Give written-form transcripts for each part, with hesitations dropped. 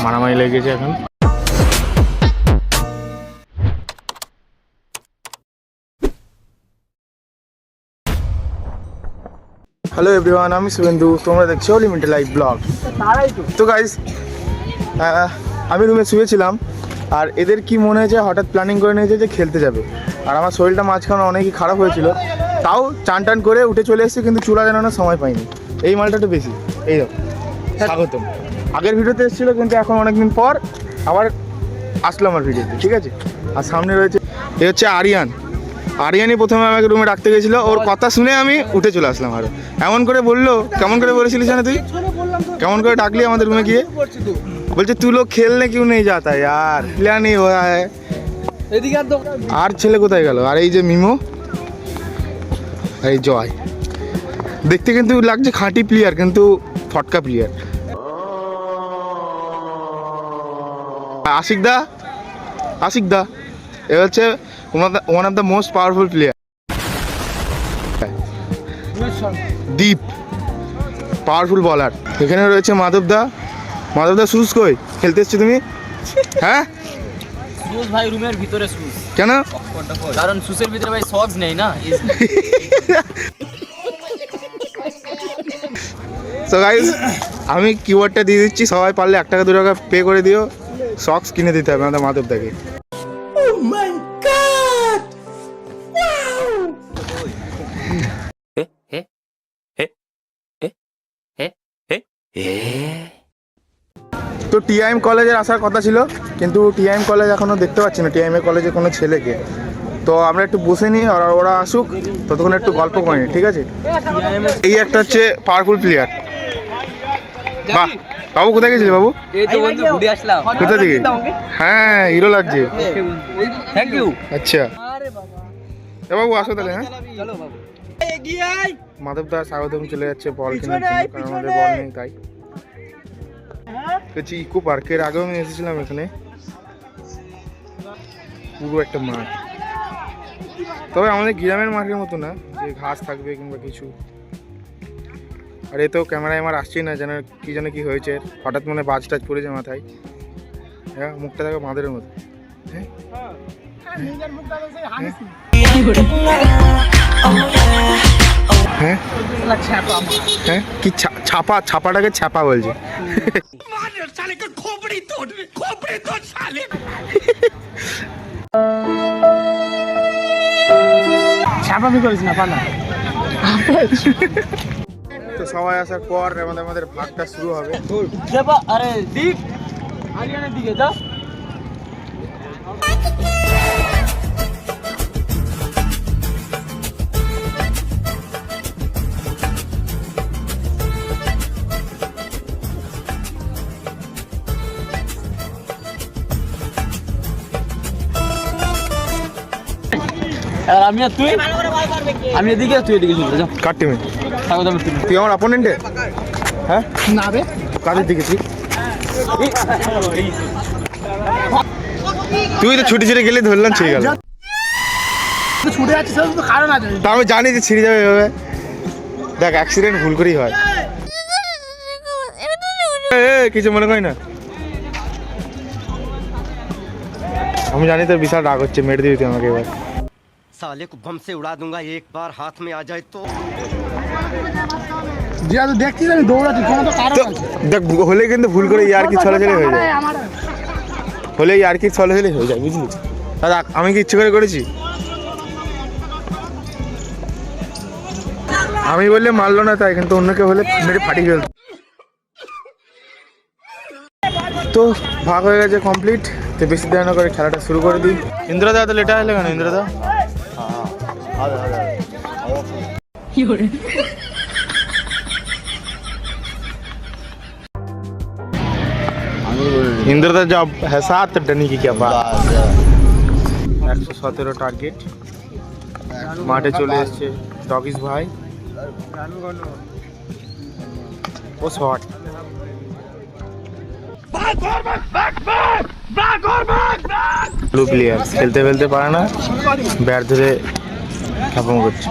মারামারি লেগেছে এখন। হ্যালো এভরিওয়ান, আমি শুভেন্দু, তোমরা দেখছো লিমিটেড লাইভ ব্লগ। তো গাইস, আমি রুমে শুয়েছিলাম আর এদের কি মনে হয়েছে হঠাৎ প্ল্যানিং করে নিয়েছে যে খেলতে যাবে। আর আমার শরীরটা মাঝখানে অনেকই খারাপ হয়েছিল, তাও চান টান করে উঠে চলে এসেছি, কিন্তু চুলা জানানোর সময় পাইনি। এই মালটা একটু বেশি। এই দেখো, স্বাগতম। আগের ভিডিওতে এসেছিলো, কিন্তু এখন অনেকদিন পর আবার আসলো আমার ভিডিওতে, ঠিক আছে। আর সামনে রয়েছে, এ হচ্ছে আরিয়ানই প্রথমে আমাকে রুমে ডাকতে গেছিলো, ওর কথা শুনে আমি উঠে চলে আসলাম। আরও এমন করে বললো, কেমন করে বলেছিলিস না তুই, কেমন করে ডাকলি আমাদের রুমে গিয়ে, বলছে তুই লোক খেলনে কেউ নেই যাতা यार, প্ল্যান এই হওয়া হয়। আর ছেলে কোথায় গেল? আর এই যে মিমো, এই জয়, দেখতে কিন্তু লাগছে খাঁটি প্লেয়ার, কিন্তু ফটকা প্লেয়ার। আশিক দা এ হচ্ছে one of the most powerful player. Deep powerful বলার। এখানে রয়েছে মাধবদা সুজ কই খেলতে এসছো তুমি? হ্যাঁ সুজ ভাই রুমের ভিতরে সুজ। কেন? কারণ সুজের ভিতরে ভাই সক্স নেই না। সো গাইস, আমি কিওয়ার্ডটা দিয়ে দিচ্ছি, সবাই পারলে 1 টাকা 2 টাকা পে করে দিও, সক্স কিনে দিতে হবে আমাদের মাধবদাকে। তো টিআইএম কলেজের আসার কথা ছিল, কিন্তু টিআইএম কলেজ এখনও দেখতে পাচ্ছি না, টিআইএম কলেজে কোনো ছেলেকে। তো আমরা একটু বসে নিই, আর ওরা আসুক, ততক্ষণ একটু গল্প করে নিই, ঠিক আছে। এই একটা হচ্ছে পাওয়ারফুল প্লেয়ার। বাহ, বাবু কোথায় গেছিলি বাবু? কোথা থেকে? হ্যাঁ, হিরো লাগছে। Thank you. আচ্ছা বাবু, আসো তাহলে। হ্যাঁ, মাধবদা স্বাগতম চলে যাচ্ছে বল কেনার জন্য, কারণ আমাদের বল নেই, তাই বলছি। ইকো পার্কের আগেও আমি এসেছিলাম, এখানে পুরো একটা মাঠ, তবে আমাদের গ্রামের মাঠের মতো না যে ঘাস থাকবে কিংবা কিছু। আর এ তো ক্যামেরায় আমার আসছেই না, যেন কি হয়েছে, হঠাৎ মনে বাজ টাজ পড়েছে মাথায়। হ্যাঁ, মুখটা দেখো বাঁদরের মতো। হ্যাঁ হ্যাঁ হ্যাঁ, কি ছাপাটাকে ছাপা বলছে। তো সবাই আসার পর আমাদের ভাগটা শুরু হবে। আরে দীপ আরিয়ানের দিকে যা। আমি আর তুই, আমি এদিকে, তুই এদিকে চলে যা। কার টিমে? স্বাগতম। তুই আমার অপোনেন্টে? হ্যাঁ না রে, কাদের দিকে তুই? তুই তো ছুটি ছিঁড়ে গেলে ধরলাম ছিঁড়ে গেল। ছুটে যাচ্ছে, কারণ আছে। তা আমি জানি যে ছিঁড়ে যাবে এভাবে। দেখ, অ্যাক্সিডেন্ট ভুল করেই হয়। কিছু মনে করি না, আমি জানি তোর বিশাল রাগ হচ্ছে, মেরে দিবি তুই আমাকে এবার। साले को बम से उड़ा दूंगा एक बार हाथ में आ जाए तो। দেখছিস আমি দৌড়াচ্ছি, কোনো তো কারণ আছে। দেখ, হলে কিন্তু ভুল করে ইয়ার কি ছলে হয়ে যায়, হলে ইয়ার কি ছলে হয়ে যায়, বুঝলি? দাদা, আমি কি ইচ্ছে করে করেছি? আমি বললে মারলো না তাই, কিন্তু অন্য কেউ হলে মেরে ফাটিয়ে ফেলতো। তো ভাগ হয়ে গেছে কমপ্লিট, তো বেশি দেরি না করে খেলাটা শুরু করে দিই। ইন্দ্রদা এত লেটা হলে কেন ইন্দ্রদা? इंद्रदा जब है साथ डनी की क्या बात। 117 টার্গেট মাঠে চলে এসেছে ডগিস ভাই। ও শট, ব্লু প্লেয়ার খেলতে ফেলতে পারে না, ব্যাট ধরে খ্যাপন করছে।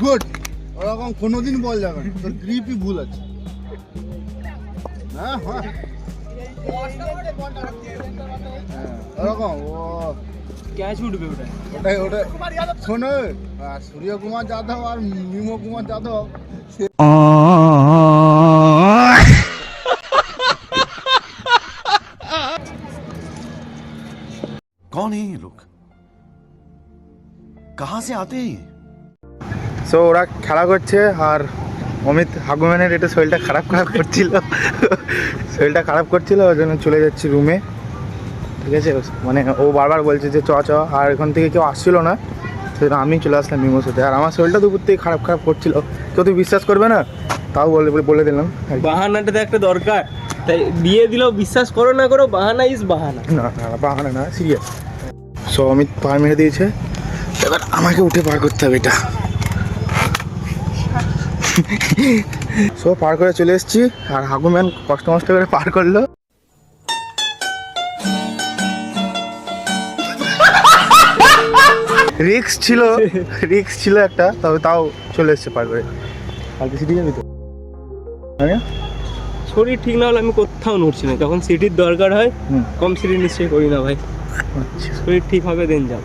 গুড, ওরকম কোনোদিন বল যাবে না, তোর গ্রিপই ভুল আছে। হ্যাঁ হ্যাঁ ওরকম ও ক্যাচ উঠবে ওটা। ওটাই ওটাই শোনো, আর সূর্য কুমার যাদব আর মিমো কুমার যাদব कौन है ये लोग? कहां से आते हैं ये? সো ওরা খেলা করছে আর অমিত হাগুম্যানের এটা শরীরটা খারাপ করছিল, শরীরটা খারাপ করছিল, ওই জন্য চলে যাচ্ছি রুমে। ঠিক আছে, মানে ও বারবার বলছে যে চ চ, আর এখান থেকে কেউ আসছিল না, সেজন্য আমি চলে আসলাম মিমোর সাথে। আর আমার শরীরটা দুপুর থেকে খারাপ করছিল, কেউ তুই বিশ্বাস করবে না, তাও বলে দিলাম। বাহানাটা তো একটা দরকার, তাই দিয়ে দিলেও বিশ্বাস করো না করো, বাহানা ইজ বাহানা। না না বাহানা না, সিরিয়াস। সো অমিত পার মেরে দিয়েছে, এবার আমাকে উঠে পার করতে হবে এটা। সো পার করে চলে এসেছি, আর হাগুম্যান কষ্ট মষ্ট করে পার করলো। রিক্স ছিল একটা, তবে তাও চলে এসছে পার করে। কালকে সিটি যাবি তো? শরীর ঠিক না হলে আমি কোথাও নড়ছি না, যখন সিটির দরকার হয় কম সিটি নিশ্চয়ই করি না ভাই। আচ্ছা, শরীর ঠিক হবে দেন যাও।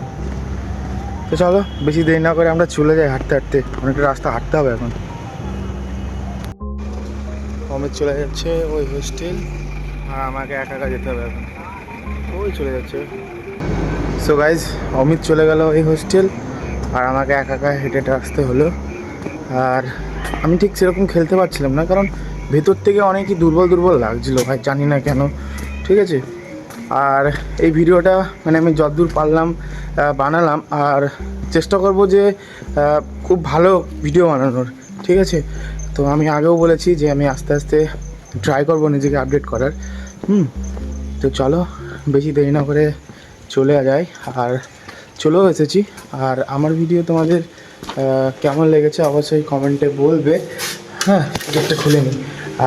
তো চলো বেশি দেরি না করে আমরা চলে যাই হাঁটতে হাঁটতে, অনেকটা রাস্তা হাঁটতে হবে এখন। অমিত চলে যাচ্ছে ওই হোস্টেল, আর আমাকে একা একা যেতে হবে এখন, ওই চলে যাচ্ছে। সো গাইজ, অমিত চলে গেল এই হোস্টেল, আর আমাকে একা একা হেঁটে হেঁটে আসতে হলো। আর আমি ঠিক সেরকম খেলতে পারছিলাম না, কারণ ভেতর থেকে অনেকই দুর্বল লাগছিলো ভাই, জানি না কেন। ঠিক আছে, আর এই ভিডিওটা মানে আমি যতদূর পারলাম বানালাম, আর চেষ্টা করব যে খুব ভালো ভিডিও বানানোর। ঠিক আছে, তো আমি আগেও বলেছি যে আমি আস্তে আস্তে ট্রাই করব নিজেকে আপডেট করার। তো চলো বেশি দেরি না করে চলে যাই, আর চলেও এসেছি। আর আমার ভিডিও তোমাদের কেমন লেগেছে অবশ্যই কমেন্টে বলবে। হ্যাঁ, গেটটা খুলে নিই,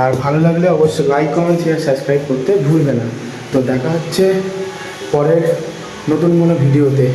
আর ভালো লাগলে অবশ্যই লাইক কমেন্ট শেয়ার সাবস্ক্রাইব করতে ভুলবে না। তো দেখা হচ্ছে পরের নতুন কোনো ভিডিওতে।